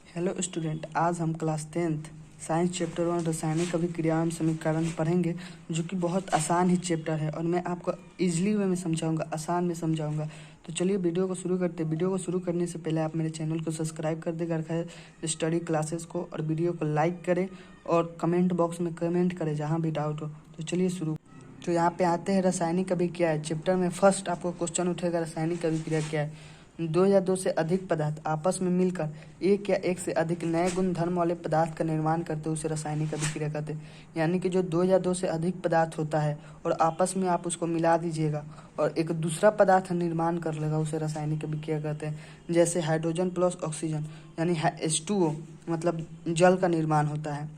Hello student, आज हम class 10th science chapter 1 रासायनिक अभिक्रिया एवं समीकरण पढ़ेंगे, जो कि बहुत आसान ही चैप्टर है और मैं आपको इजीली वे में समझाऊंगा, आसान में समझाऊंगा। तो चलिए वीडियो को शुरू करते हैं। वीडियो को शुरू करने से पहले आप मेरे चैनल को सब्सक्राइब कर देगा रखा है स्टडी क्लासेस को, और वीडियो को लाइक करें और कमेंट बॉक्स में कमेंट करें जहाँ भी डाउट हो। तो चलिए शुरू। तो यहाँ पे आते हैं रासायनिक अभिक्रिया है। चैप्टर में फर्स्ट आपको क्वेश्चन उठेगा रासायनिक अभिक्रिया क्या है। दो या दो से अधिक पदार्थ आपस में मिलकर एक या एक से अधिक नए गुणधर्म वाले पदार्थ का निर्माण करते हैं उसे रासायनिक अभिक्रिया कहते हैं। यानी कि जो दो या दो से अधिक पदार्थ होता है और आपस में आप उसको मिला दीजिएगा और एक दूसरा पदार्थ निर्माण कर लेगा उसे रासायनिक अभिक्रिया कहते हैं। जैसे हाइड्रोजन प्लस ऑक्सीजन यानी H2O, मतलब जल का निर्माण होता है।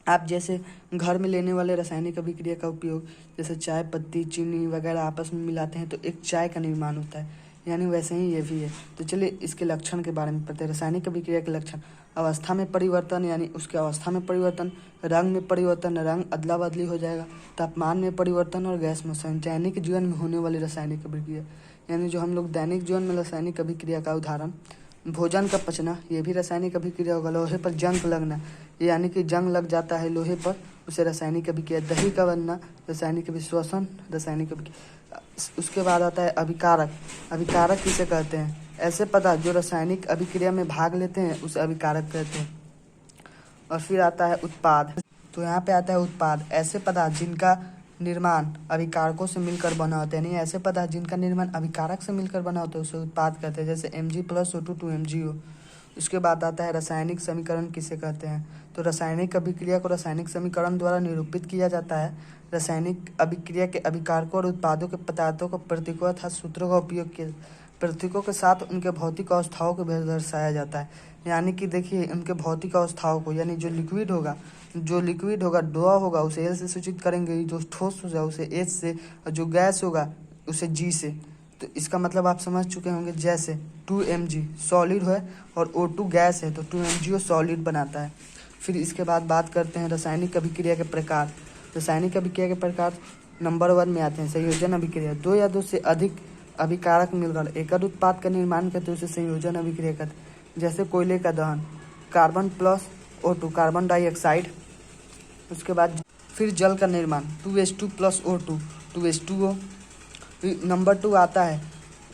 आप जैसे घर में लेने वाले रासायनिक अभिक्रिया का उपयोग जैसे चाय पत्ती चीनी वगैरह आपस में मिलाते हैं तो एक चाय का निर्माण होता है, यानी वैसे ही ये भी है। तो चलिए इसके लक्षण के बारे में पढ़ते हैं। रासायनिक अभिक्रिया के लक्षण: अवस्था में परिवर्तन यानी उसके अवस्था में परिवर्तन, रंग में परिवर्तन, रंग अदला बदली हो जाएगा, तापमान में परिवर्तन और गैस में। दैनिक जीवन में होने वाली रासायनिक अभिक्रिया यानी जो हम लोग दैनिक जीवन में रासायनिक अभिक्रिया का उदाहरण, भोजन का पचना, ये भी रासायनिक अभिक्रिया होगा। लोहे पर जंग लगना, यानी कि जंग लग जाता है लोहे पर, उसे रासायनिक अभिक्रिया। दही का बनना, रासायनिक अभिश्वसन, रासायनिक अभिक्रिया। उसके बाद आता है अभिकारक। अभिकारक किसे कहते हैं? ऐसे पदार्थ जो रासायनिक अभिक्रिया में भाग लेते हैं उसे अभिकारक कहते हैं। और फिर आता है उत्पाद। तो यहाँ पे आता है उत्पाद, ऐसे पदार्थ जिनका निर्माण अभिकारकों से मिलकर बना होता है, यानी ऐसे पदार्थ जिनका निर्माण अभिकारक से मिलकर बना होता है उसे उत्पाद कहते हैं। जैसे Mg+O2 2MgO। उसके बाद आता है रासायनिक समीकरण किसे कहते हैं। तो रासायनिक अभिक्रिया को रासायनिक समीकरण द्वारा निरूपित किया जाता है। रासायनिक अभिक्रिया के अभिकारकों और उत्पादों के पदार्थों को प्रतीकों तथा सूत्रों का उपयोग किया, प्रतीकों के साथ उनके भौतिक अवस्थाओं को दर्शाया जाता है। यानी कि देखिए उनके भौतिक अवस्थाओं को, यानी जो लिक्विड होगा ड्रॉ होगा उसे एल से सूचित करेंगे, जो ठोस होगा उसे एच से, और जो गैस होगा उसे जी से। तो इसका मतलब आप समझ चुके होंगे। जैसे 2Mg सॉलिड है और O2 गैस है तो 2MgO सॉलिड बनाता है। फिर इसके बाद बात करते हैं रासायनिक अभिक्रिया के प्रकार। रासायनिक अभिक्रिया के प्रकार नंबर 1 में आते हैं संयोजन अभिक्रिया। दो या दो से अधिक अभिकारक मिलकर एकल उत्पाद का निर्माण करते हैं उसे संयोजन अभिक्रिया कहते हैं। जैसे कोयले का दहन, carbon plus O2 carbon dioxide. उसके बाद फिर जल का निर्माण 2H2 plus O2 2H2O। Number 2 आता है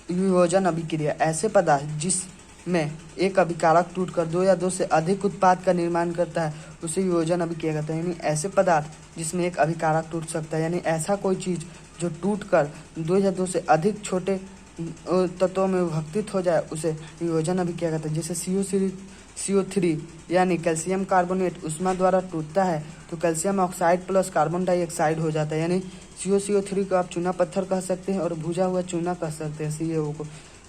वियोजन अभिक्रिया। ऐसे पदार्थ जिसमें एक अभिकारक टूटकर दो या दो से अधिक उत्पाद का निर्माण करता है उसे वियोजन अभिक्रिया कहते हैं। यानी ऐसे पदार्थ जिसमें एक अभिकारक टूट सकता है, यानी ऐसा कोई चीज़ जो टूटकर दो या दो से अधिक छोटे तत्वों में विभक्तित हो जाए उसे वियोजन अभिक्रिया कहते हैं। जैसे CO3 यानी कैल्शियम कार्बोनेट उष्मा द्वारा टूटता है तो calcium oxide plus carbon dioxide हो जाता है। यानी CO3 को आप चूना पत्थर कह सकते हैं और भुजा हुआ चूना कह सकते हैं CO को।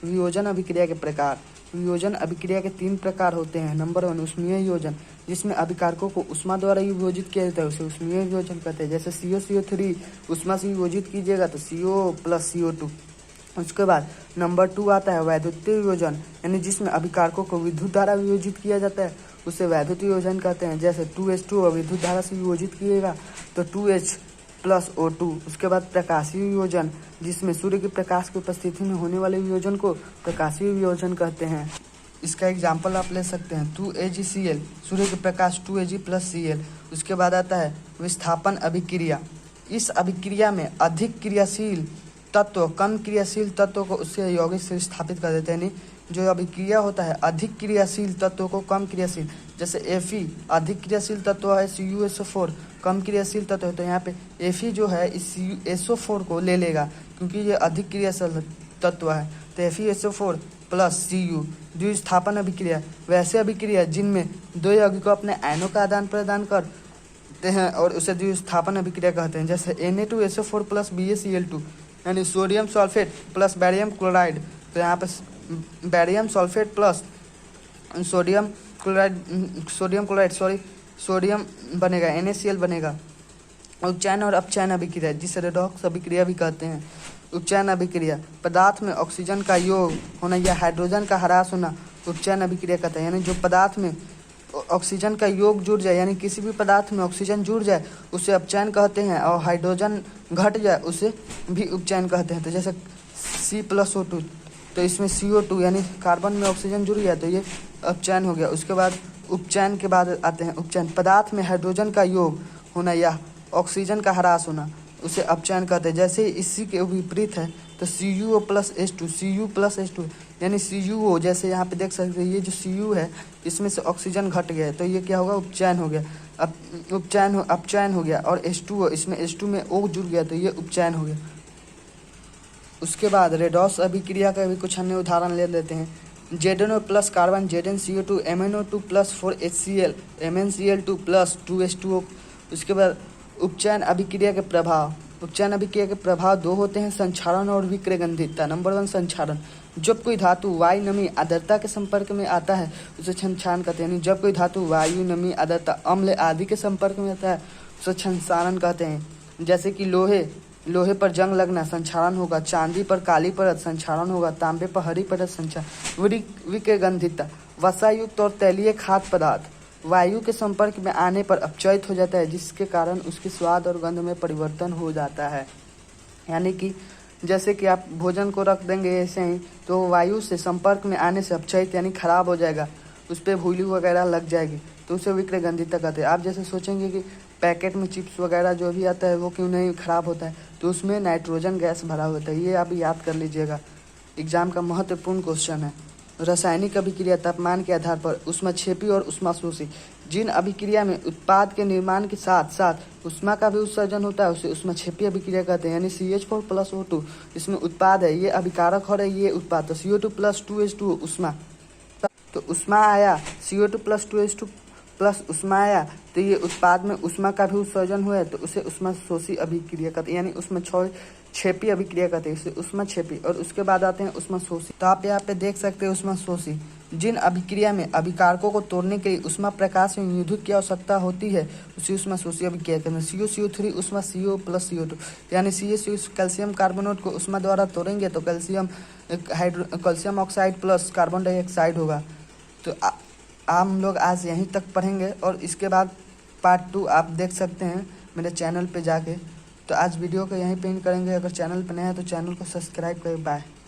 वियोजन अभिक्रिया के प्रकार। वियोजन अभिक्रिया के 3 प्रकार होते हैं। नंबर 1 ऊष्मीय वियोजन, जिसमें अभिकारकों को उष्मा द्वारा वियोजित किया जाता है उसे ऊष्मीय वियोजन कहते हैं। जैसे CO3 उष्मा से वियोजित कीजिएगा तो CO प्लस CO2। उसके बाद नंबर 2 आता है वैद्युतीय वियोजन, यानी जिसमें अभिकारकों को विद्युत धारा वियोजित किया जाता है उसे वैद्युतीय वियोजन कहते हैं। जैसे 2H2 विद्युत धारा से वियोजित किएगा तो 2H प्लस O2। उसके बाद प्रकाशीय वियोजन, जिसमें सूर्य के प्रकाश की उपस्थिति में होने वाले वियोजन को प्रकाशीय वियोजन कहते हैं। इसका एग्जाम्पल आप ले सकते हैं 2AgCl, सूर्य के प्रकाश 2Ag प्लस Cl। उसके बाद आता है विस्थापन अभिक्रिया। इस अभिक्रिया में अधिक क्रियाशील तत्व कम क्रियाशील तत्व को उससे यौगिक से विस्थापित कर देते हैं। यानी जो अभिक्रिया होता है अधिक क्रियाशील तत्वों को कम क्रियाशील, जैसे Fe अधिक क्रियाशील तत्व है, CuSO4 कम क्रियाशील तत्व है, तो यहाँ पे Fe जो है इस SO4 को ले लेगा क्योंकि ये अधिक क्रियाशील तत्व है। तो FeSO4 प्लस Cu। द्विस्थापन अभिक्रिया, वैसे अभिक्रिया जिनमें दो यौगिकों अपने आयनों का आदान प्रदान करते हैं और उसे द्विस्थापन अभिक्रिया कहते हैं। जैसे Na2SO4 प्लस BaCl2, यानी sodium sulphate plus barium chloride. तो यहाँ पे बैरियम सल्फेट प्लस सोडियम बनेगा, NaCl बनेगा। उपचयन और अपचयन अभिक्रिया, जिसे रेडॉक्स अभिक्रिया भी कहते हैं। उपचयन अभिक्रिया, पदार्थ में ऑक्सीजन का योग होना या हाइड्रोजन का ह्रास होना उपचयन अभिक्रिया कहते हैं। यानी जो पदार्थ में ऑक्सीजन का योग जुड़ जाए, यानी किसी भी पदार्थ में ऑक्सीजन जुड़ जाए उसे अपचयन कहते हैं, और हाइड्रोजन घट जाए उसे भी उपचयन कहते हैं। तो जैसे C+O2, तो इसमें CO2 यानी कार्बन में ऑक्सीजन जुड़ गया तो ये अपचयन हो गया। उसके बाद उपचयन के बाद आते हैं उपचयन। पदार्थ में हाइड्रोजन का योग होना या ऑक्सीजन का ह्रास होना उसे अपचयन कहते हैं। जैसे इसी के विपरीत है तो CuO plus H2 Cu plus H2 यानी CuO, जैसे यहाँ पे देख सकते हैं ये जो Cu है इसमें से ऑक्सीजन घट गया है तो ये क्या होगा, उपचयन हो गया। अब अपचयन हो गया। और H2O, इसमें H2 में O जुड़ गया तो ये उपचयन हो गया। उसके बाद रेडॉक्स अभिक्रिया का भी कुछ अन्य उदाहरण ले लेते हैं। ZnO plus carbon ZnCO2 MnO2 plus 4HCl MnCl2 plus 2H2O। उसके बाद उपचयन अभिक्रिया के प्रभाव। उपचयन अभिक्रिया के प्रभाव दो होते हैं, संक्षारण और विक्रयगंधितता। नंबर 1 संक्षारण। जब कोई धातु वायु, नमी, आर्द्रता के संपर्क में आता है उसे क्षारण कहते हैं। यानी जब कोई धातु वायु, नमी, आर्द्रता, अम्ल आदि के संपर्क में आता है उसे क्षारण कहते हैं। जैसे कि लोहे पर जंग लगना संक्षारण होगा, चांदी पर काली परत संक्षारण होगा, तांबे पर हरी परत संक्षारण। विक्रयगंधितता। वसायुक्त और तैलीय खाद्य पदार्थ वायु के संपर्क में आने पर अपचयित हो जाता है, जिसके कारण उसके स्वाद और गंध में परिवर्तन हो जाता है। यानी कि जैसे कि आप भोजन को रख देंगे ऐसे ही तो वायु से संपर्क में आने से अपचयित यानी खराब हो जाएगा, उस पर भूली वगैरह लग जाएगी तो उसे विक्रयगंधितता कहते हैं। आप जैसे सोचेंगे कि पैकेट में चिप्स वगैरह जो भी आता है वो क्यों नहीं खराब होता है, तो उसमें नाइट्रोजन गैस भरा होता है। ये आप याद कर लीजिएगा, एग्जाम का महत्वपूर्ण क्वेश्चन है। रासायनिक अभिक्रिया तापमान के आधार पर ऊष्माक्षेपी और ऊष्माशोषी। जिन अभिक्रिया में उत्पाद के निर्माण के साथ साथ ऊष्मा का भी उत्सर्जन होता है उसे ऊष्माक्षेपी अभिक्रिया कहते हैं। यानी CH4 प्लस O2 इसमें उत्पाद है, ये अभिकारक और ये उत्पाद। तो CO2 प्लस 2H2 ऊष्मा, तो ऊष्मा आया, CO2 प्लस 2H2 प्लस ऊष्मा आया तो ये उत्पाद में ऊष्मा का भी उत्सर्जन हुआ है तो उसे ऊष्माशोषी अभिक्रिया कहते हैं। यानी ऊष्माक्षेपी अभिक्रिया कहते हैं, उसे ऊष्माक्षेपी। और उसके बाद आते हैं ऊष्माशोषी। तो आप यहाँ पे देख सकते हैं ऊष्माशोषी। जिन अभिक्रिया में अभिकारकों को तोड़ने के लिए ऊष्मा प्रकाश में विद्युत की आवश्यकता होती है उसे ऊष्माशोषी अभिक्रिया कहते हैं। CuCO3 ऊष्मा CO प्लस CO2 यानी CaCO कैल्शियम कार्बोनेट को ऊष्मा द्वारा तोड़ेंगे तो calcium oxide plus carbon dioxide होगा। तो हम लोग आज यहीं तक पढ़ेंगे और इसके बाद पार्ट 2 आप देख सकते हैं मेरे चैनल पे जाके। तो आज वीडियो को यहीं पे एंड करेंगे। अगर चैनल पे नया है तो चैनल को सब्सक्राइब करें। बाय।